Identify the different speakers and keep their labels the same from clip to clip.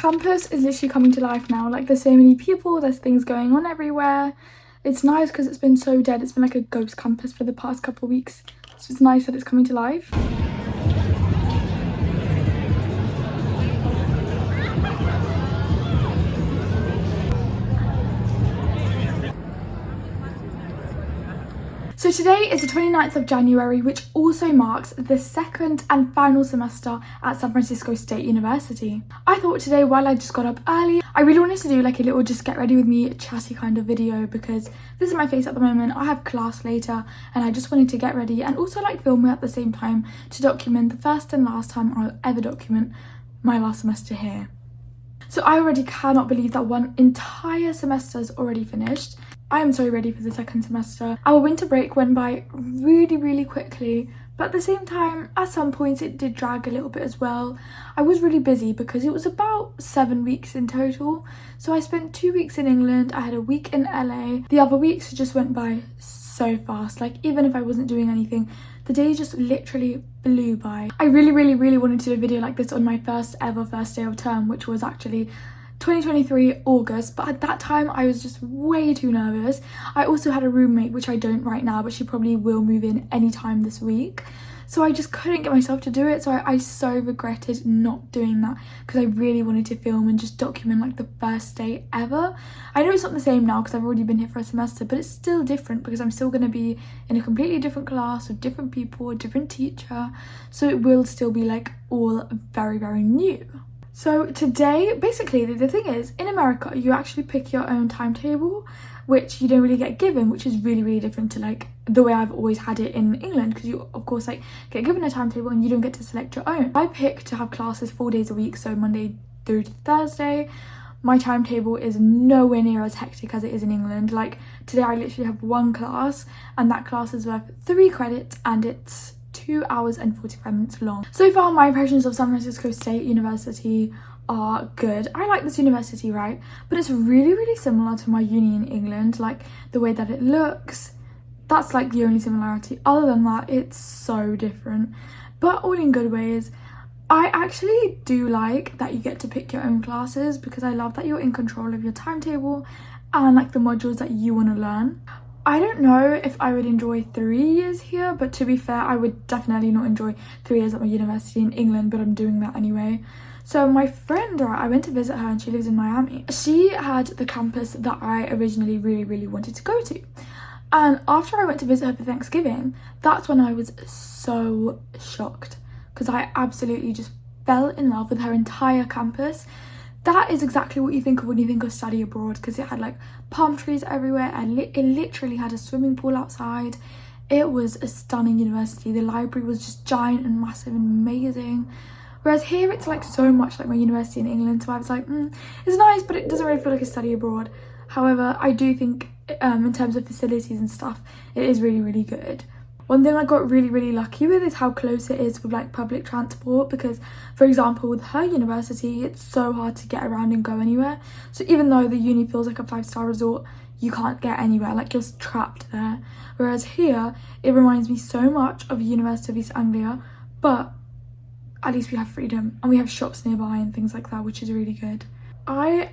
Speaker 1: Campus is literally coming to life now. Like, there's so many people, there's things going on everywhere. It's nice because it's been so dead. It's been like a ghost campus for the past couple of weeks. So it's nice that it's coming to life. So today is the 29th of January, which also marks the second and final semester at San Francisco State University. I thought today, while I just got up early, I really wanted to do like a little just get ready with me chatty kind of video, because this is my face at the moment. I have class later and I just wanted to get ready and also like film it at the same time to document the first and last time I'll ever document my last semester here. So I already cannot believe that one entire semester is already finished. I am so ready for the second semester. Our winter break went by really quickly, but at the same time, at some points it did drag a little bit as well. I was really busy because it was about 7 weeks in total. So I spent 2 weeks in England, I had a week in LA. The other weeks just went by so fast. Like, even if I wasn't doing anything, the days just literally blew by. I really wanted to do a video like this on my first day of term, which was actually 2023 August, but at that time I was just way too nervous. I also had a roommate, which I don't right now, but she probably will move in anytime this week. So I just couldn't get myself to do it. So I so regretted not doing that, because I really wanted to film and just document like the first day ever. I know it's not the same now because I've already been here for a semester, but it's still different because I'm still going to be in a completely different class with different people, a different teacher. So it will still be like all very new. So today, basically, the thing is, in America, you actually pick your own timetable, which you don't really get given, which is really different to like the way I've always had it in England, because you, of course, like get given a timetable and you don't get to select your own. I picked to have classes 4 days a week, so Monday through to Thursday. My timetable is nowhere near as hectic as it is in England. Like today, I literally have one class, and that class is worth 3 credits, and it's 2 hours and 45 minutes long. So far, my impressions of San Francisco State University are good. I like this university, right? But it's really similar to my uni in England, like the way that it looks. That's like the only similarity. Other than that, it's so different, but all in good ways. I actually do like that you get to pick your own classes, because I love that you're in control of your timetable and like the modules that you want to learn. I don't know if I would enjoy 3 years here, but to be fair, I would definitely not enjoy 3 years at my university in England, but I'm doing that anyway. So my friend, right, I went to visit her and she lives in Miami. She had the campus that I originally really wanted to go to. And after I went to visit her for Thanksgiving, that's when I was so shocked, because I absolutely just fell in love with her entire campus. That is exactly what you think of when you think of study abroad, because it had like palm trees everywhere and it literally had a swimming pool outside. It was a stunning university. The library was just giant and massive and amazing. Whereas here it's like so much like my university in England, so I was like, it's nice, but it doesn't really feel like a study abroad. However, I do think in terms of facilities and stuff, it is really good. One thing I got really lucky with is how close it is with like public transport, because for example with her university it's so hard to get around and go anywhere. So even though the uni feels like a 5-star resort, you can't get anywhere, like you're trapped there. Whereas here it reminds me so much of University of East Anglia, but at least we have freedom and we have shops nearby and things like that, which is really good. I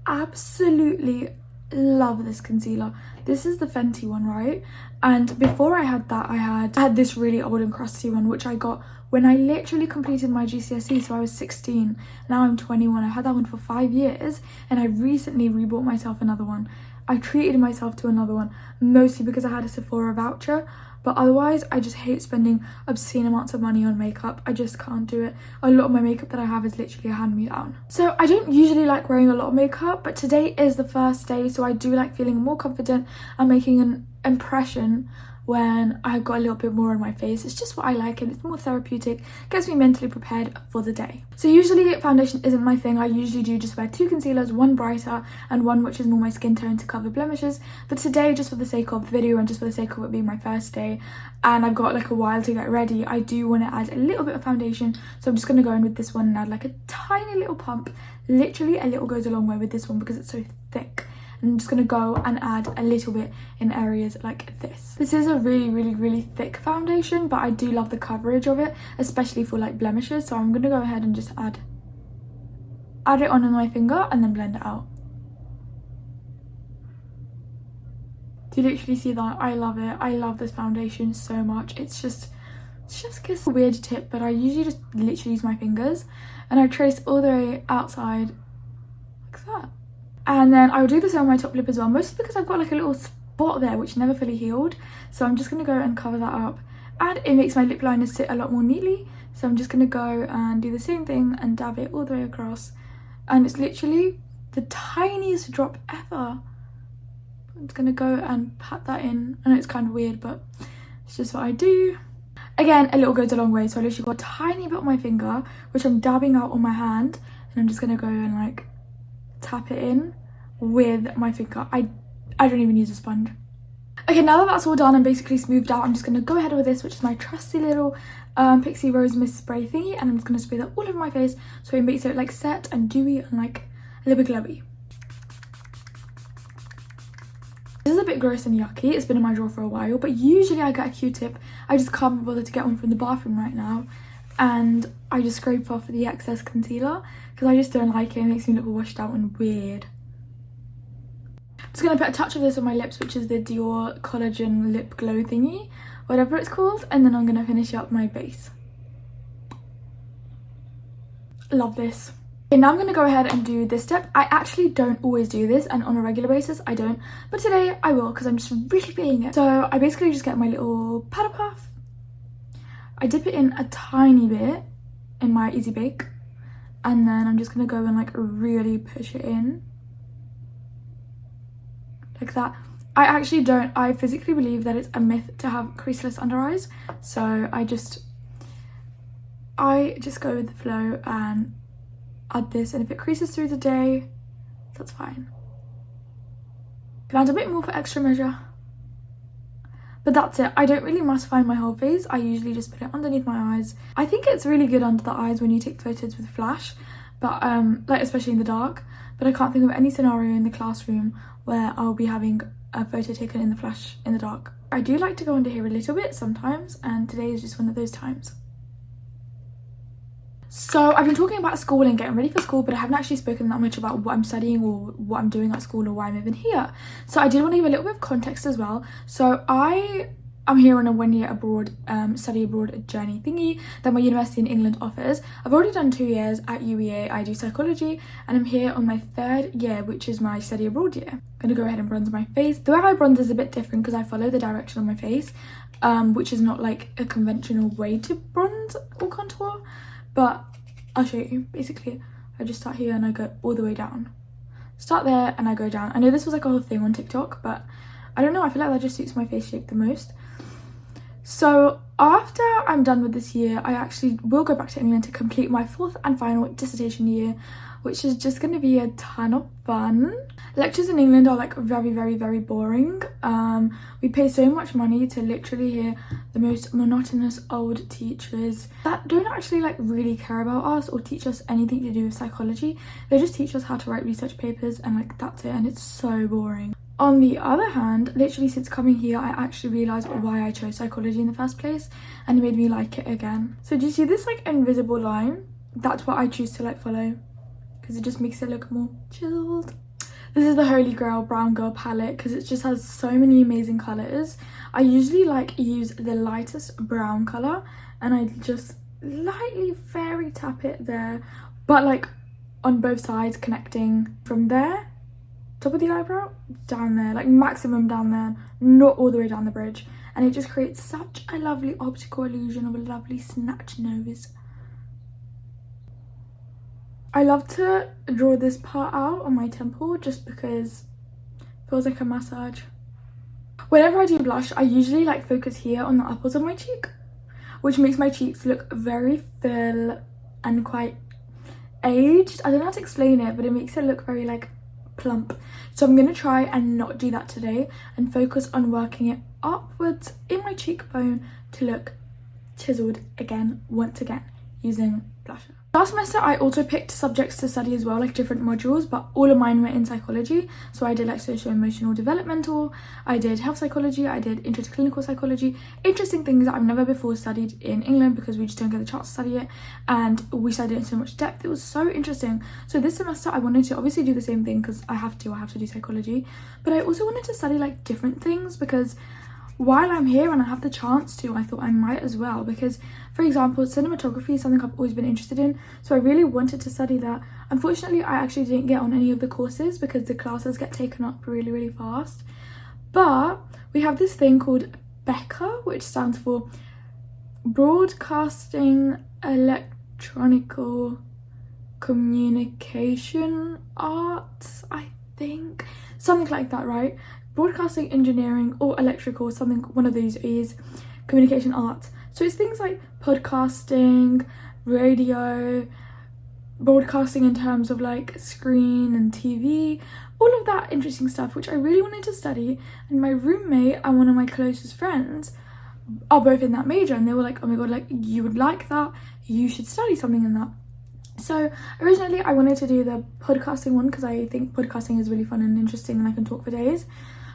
Speaker 1: absolutely love this concealer. This is the Fenty one, right? And before I had that, I had this really old and crusty one, which I got when I literally completed my GCSE, so I was 16. Now I'm 21. I had that one for 5 years, and I recently rebought myself another one. I treated myself to another one, mostly because I had a Sephora voucher, but otherwise I just hate spending obscene amounts of money on makeup. I just can't do it. A lot of my makeup that I have is literally a hand-me-down. So I don't usually like wearing a lot of makeup, but today is the first day, so I do like feeling more confident and making an impression when I've got a little bit more on my face. It's just what I like, and it's more therapeutic, gets me mentally prepared for the day. So usually foundation isn't my thing. I usually do just wear 2 concealers, one brighter and one which is more my skin tone to cover blemishes. But today, just for the sake of the video and just for the sake of it being my first day and I've got like a while to get ready, I do want to add a little bit of foundation. So I'm just going to go in with this one and add like a tiny little pump. Literally a little goes a long way with this one because it's so thick. I'm just going to go and add a little bit in areas like this. This is a really thick foundation, but I do love the coverage of it, especially for like blemishes. So I'm going to go ahead and just add add it on with my finger and then blend it out. Do you literally see that? I love it. I love this foundation so much. It's just a weird tip, but I usually just literally use my fingers and I trace all the way outside like that. And then I will do the same on my top lip as well, mostly because I've got like a little spot there which never fully healed. So I'm just going to go and cover that up. And it makes my lip liner sit a lot more neatly. So I'm just going to go and do the same thing and dab it all the way across. And it's literally the tiniest drop ever. I'm just going to go and pat that in. I know it's kind of weird, but it's just what I do. Again, a little goes a long way. So I literally got a tiny bit on my finger, which I'm dabbing out on my hand. And I'm just going to go and like tap it in with my finger. I don't even use a sponge. Okay, now that that's all done and basically smoothed out, I'm just going to go ahead with this, which is my trusty little Pixie Rose Mist spray thingy. And I'm just going to spray that all over my face so it makes it like set and dewy and like a little bit glowy. This is a bit gross and yucky. It's been in my drawer for a while, but usually I get a Q-tip. I just can't be bothered to get one from the bathroom right now. And I just scrape off the excess concealer because I just don't like it. It makes me look washed out and weird. I'm just going to put a touch of this on my lips, which is the Dior Collagen Lip Glow thingy, whatever it's called. And then I'm going to finish up my base. Love this. Okay, now I'm going to go ahead and do this step. I actually don't always do this, and on a regular basis I don't, but today I will because I'm just really feeling it. So I basically just get my little powder puff. I dip it in a tiny bit in my Easy Bake, and then I'm just going to go and like really push it in like that. I physically believe that it's a myth to have creaseless under eyes, so I just go with the flow and add this, and if it creases through the day, that's fine. Can add a bit more for extra measure, but that's it. I don't really massify my whole face. I usually just put it underneath my eyes. I think it's really good under the eyes when you take photos with flash, but like especially in the dark, but I can't think of any scenario in the classroom where I'll be having a photo taken in the flash in the dark. I do like to go under here a little bit sometimes, and today is just one of those times. So I've been talking about school and getting ready for school, but I haven't actually spoken that much about what I'm studying or what I'm doing at school or why I'm even here. So I did want to give a little bit of context as well. So I'm here on a 1 year abroad study abroad journey thingy that my university in England offers. I've already done 2 years at UEA. I do psychology, and I'm here on my 3rd year, which is my study abroad year. I'm gonna go ahead and bronze my face. The way I bronze is a bit different because I follow the direction on my face, which is not like a conventional way to bronze or contour. But I'll show you. Basically, I just start here and I go all the way down. Start there and I go down. I know this was like a whole thing on TikTok, but I don't know. I feel like that just suits my face shape the most. So after I'm done with this year, I actually will go back to England to complete my 4th and final dissertation year, which is just going to be a ton of fun. Lectures in England are like very, very, very boring. We pay so much money to literally hear the most monotonous old teachers that don't actually like really care about us or teach us anything to do with psychology. They just teach us how to write research papers and like that's it, and it's so boring. On the other hand, literally since coming here, I actually realised why I chose psychology in the first place, and it made me like it again. So do you see this like invisible line? That's what I choose to like follow because it just makes it look more chilled. This is the Holy Grail Brown Girl palette because it just has so many amazing colours. I usually like use the lightest brown colour and I just lightly fairy tap it there, but like on both sides, connecting from there, top of the eyebrow, down there, like maximum down there, not all the way down the bridge. And it just creates such a lovely optical illusion of a lovely snatch nose. I love to draw this part out on my temple just because it feels like a massage. Whenever I do blush, I usually like focus here on the uppers of my cheek, which makes my cheeks look very full and quite aged. I don't know how to explain it, but it makes it look very like plump. So I'm going to try and not do that today and focus on working it upwards in my cheekbone to look chiseled again, once again, using blusher. Last semester I also picked subjects to study as well, like different modules, but all of mine were in psychology. So I did like social emotional developmental, I did health psychology, I did intro to clinical psychology, interesting things that I've never before studied in England because we just don't get the chance to study it, and we studied it in so much depth. It was so interesting. So this semester I wanted to obviously do the same thing because I have to do psychology, but I also wanted to study like different things because while I'm here and I have the chance to, I thought I might as well, because for example cinematography is something I've always been interested in, so I really wanted to study that. Unfortunately I actually didn't get on any of the courses because the classes get taken up really fast, but we have this thing called BECA, which stands for Broadcasting Electronical Communication Arts, I think, something like that, right? Broadcasting engineering or electrical, something, one of these is communication arts. So it's things like podcasting, radio, broadcasting in terms of like screen and TV, all of that interesting stuff, which I really wanted to study. And my roommate and one of my closest friends are both in that major, and they were like, oh my god, like you would like that, you should study something in that. So originally I wanted to do the podcasting one because I think podcasting is really fun and interesting and I can talk for days.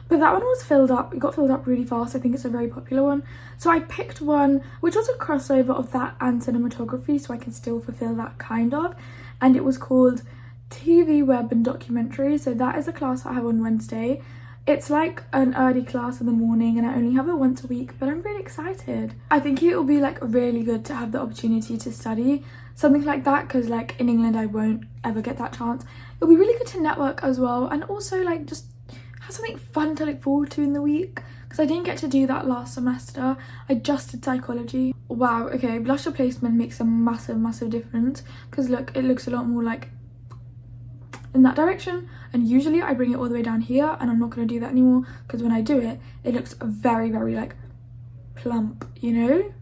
Speaker 1: But that one was filled up, it got filled up really fast. I think it's a very popular one. So I picked one which was a crossover of that and cinematography, so I can still fulfill that kind of. And it was called TV, Web and Documentary. So that is a class I have on Wednesday. It's like an early class in the morning and I only have it once a week, but I'm really excited. I think it will be like really good to have the opportunity to study something like that because like in England I won't ever get that chance. It'll be really good to network as well, and also like just have something fun to look forward to in the week because I didn't get to do that last semester. I just did psychology. Wow, okay, blusher placement makes a massive difference because look, it looks a lot more like in that direction, and usually I bring it all the way down here, and I'm not going to do that anymore because when I do it, it looks very like plump, you know?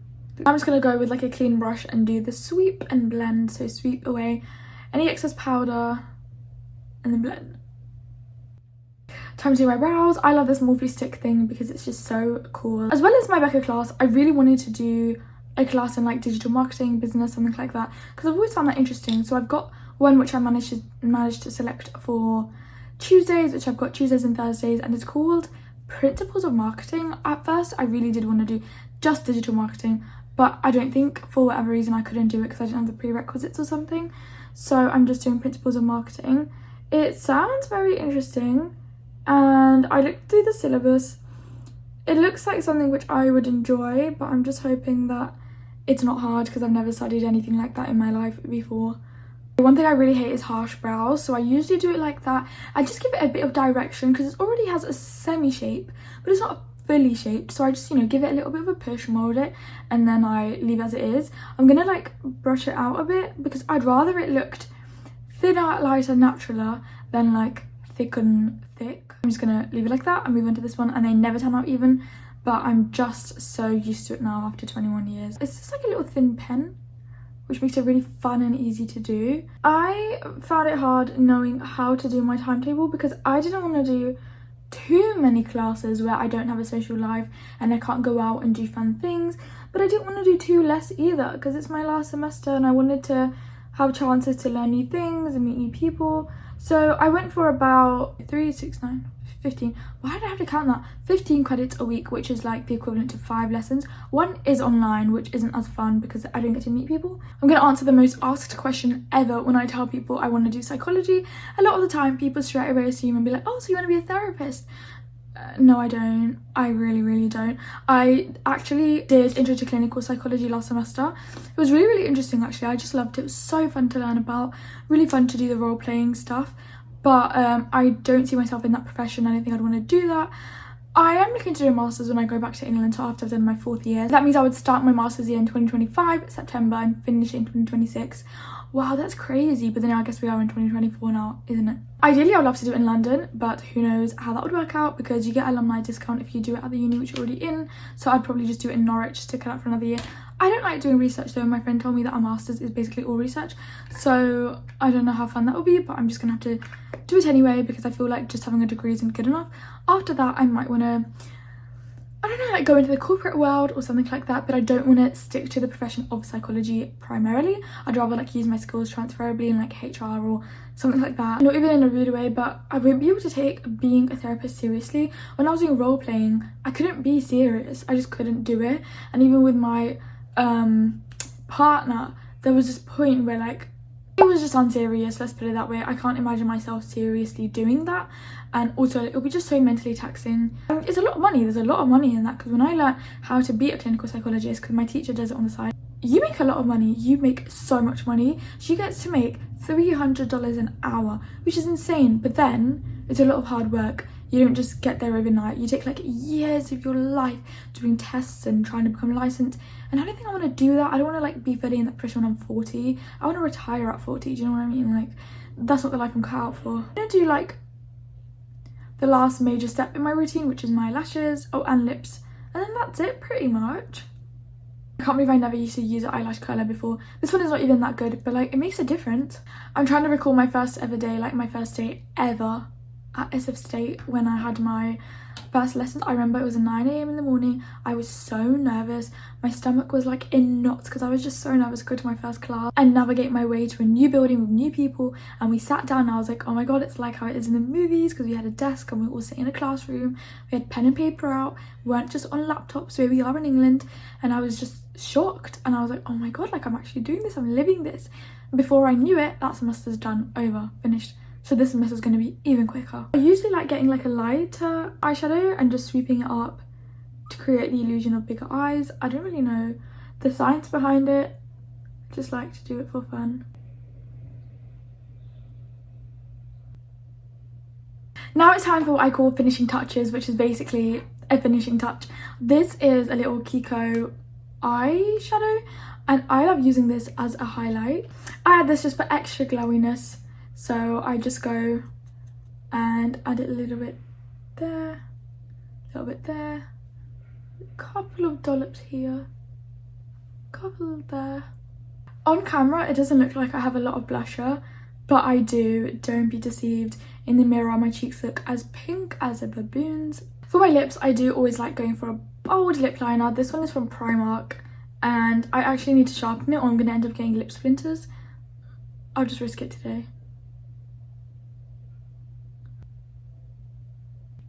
Speaker 1: I'm just going to go with like a clean brush and do the sweep and blend. So sweep away any excess powder and then blend. Time to do my brows. I love this Morphe stick thing because it's just so cool. As well as my BECA class, I really wanted to do a class in like digital marketing, business, something like that, because I've always found that interesting. So I've got one which I managed to select for Tuesdays, which I've got Tuesdays and Thursdays, and it's called Principles of Marketing. At first I really did want to do just digital marketing, but I don't think for whatever reason I couldn't do it because I didn't have the prerequisites or something. So I'm just doing Principles of Marketing. It sounds very interesting, and I looked through the syllabus. It looks like something which I would enjoy, but I'm just hoping that it's not hard because I've never studied anything like that in my life before. One thing I really hate is harsh brows, so I usually do it like that. I just give it a bit of direction because it already has a semi shape, but it's not fully shaped, so I just, you know, give it a little bit of a push, mold it, and then I leave it as it is. I'm gonna like brush it out a bit because I'd rather it looked thinner, lighter, naturaler than like thick and thick. I'm just gonna leave it like that and move on to this one, and they never turn out even, but I'm just so used to it now after 21 years. It's just like a little thin pen, which makes it really fun and easy to do. I found it hard knowing how to do my timetable because I didn't want to do too many classes where I don't have a social life and I can't go out and do fun things, but I didn't want to do too less either because it's my last semester and I wanted to have chances to learn new things and meet new people. So I went for about 3, 6, 9, 15. Why did I have to count that? 15 credits a week, which is like the equivalent to 5 lessons. One is online, which isn't as fun because I don't get to meet people. I'm going to answer the most asked question ever when I tell people I want to do psychology. A lot of the time people straight away assume and be like, oh, so you want to be a therapist? No, I don't. I really don't. I actually did intro to clinical psychology last semester. It was really interesting actually. I just loved it. It was so fun to learn about, really fun to do the role playing stuff, but I don't see myself in that profession. I don't think I'd want to do that. I am looking to do a master's when I go back to England, so after I've done my 4th year. That means I would start my master's year in 2025 September and finish in 2026. Wow, that's crazy, but then I guess we are in 2024 now, isn't it? Ideally I would love to do it in London, but who knows how that would work out because you get alumni discount if you do it at the uni which you're already in, so I'd probably just do it in Norwich to stick it out for another year. I don't like doing research though. My friend told me that our master's is basically all research, so I don't know how fun that will be, but I'm just gonna have to do it anyway because I feel like just having a degree isn't good enough. After that I might want to I don't know, like go into the corporate world or something like that, but I don't want to stick to the profession of psychology primarily. I'd rather like use my skills transferably in like HR or something like that. Not even in a rude way, but I won't be able to take being a therapist seriously. When I was doing role playing, I couldn't be serious. I just couldn't do it. And even with my partner, there was this point where like it was just unserious, let's put it that way. I can't imagine myself seriously doing that, and also it'll be just so mentally taxing. It's a lot of money, there's a lot of money in that, because when I learned how to be a clinical psychologist, because my teacher does it on the side, you make a lot of money. You make so much money. She gets to make $300 an hour, which is insane, but then it's a lot of hard work. You don't just get there overnight. You take like years of your life doing tests and trying to become licensed. And I don't think I want to do that. I don't want to like be fully in that pressure when I'm 40. I want to retire at 40. Do you know what I mean? Like, that's not the life I'm cut out for. I'm going to do like the last major step in my routine, which is my lashes, oh, and lips. And then that's it pretty much. I can't believe I never used to use an eyelash curler before. This one is not even that good, but like it makes a difference. I'm trying to recall my first ever day, like my first day ever at SF State when I had my first lessons. I remember it was 9 a.m. in the morning. I was so nervous. My stomach was like in knots because I was just so nervous to go to my first class and navigate my way to a new building with new people. And we sat down and I was like, oh my god, it's like how it is in the movies, because we had a desk and we were all sitting in a classroom. We had pen and paper out. We weren't just on laptops where we are in England. And I was just shocked and I was like, oh my god, like I'm actually doing this, I'm living this. Before I knew it, that semester's done, over, finished. So this semester is going to be even quicker. I usually like getting like a lighter eyeshadow and just sweeping it up to create the illusion of bigger eyes. I don't really know the science behind it. I just like to do it for fun. Now it's time for what I call finishing touches, which is basically a finishing touch. This is a little Kiko eyeshadow and I love using this as a highlight. I add this just for extra glowiness. So I just go and add it a little bit there, a little bit there, a couple of dollops here, a couple there. On camera, it doesn't look like I have a lot of blusher, but I do. Don't be deceived. In the mirror, my cheeks look as pink as a baboon's. For my lips, I do always like going for a bold lip liner. This one is from Primark, and I actually need to sharpen it or I'm going to end up getting lip splinters. I'll just risk it today.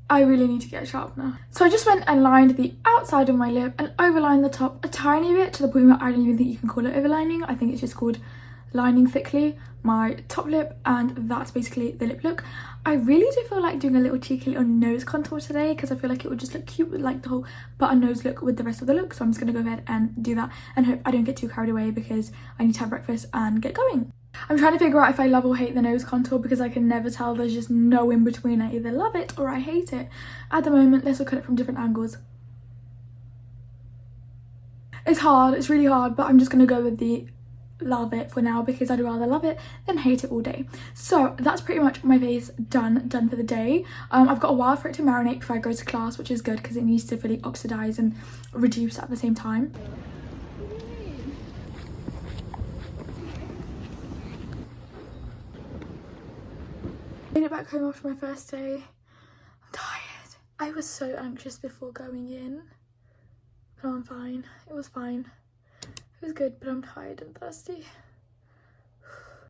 Speaker 1: I really need to get a sharpener. So I just went and lined the outside of my lip and overlined the top a tiny bit, to the point where I don't even think you can call it overlining. I think it's just called lining thickly my top lip, and that's basically the lip look. I really do feel like doing a little cheeky little nose contour today, because I feel like it would just look cute with like the whole button nose look with the rest of the look. So I'm just gonna go ahead and do that and hope I don't get too carried away, because I need to have breakfast and get going. I'm trying to figure out if I love or hate the nose contour, because I can never tell. There's just no in between. I either love it or I hate it. At the moment, let's look at it from different angles. It's hard, it's really hard, but I'm just gonna go with the love it for now, because I'd rather love it than hate it all day. So that's pretty much my face done for the day. I've got a while for it to marinate before I go to class, which is good because it needs to fully oxidize and reduce at the same time. Made it back home after my first day. I'm tired. I was so anxious before going in, but I'm fine. It was fine. It was good, but I'm tired and thirsty.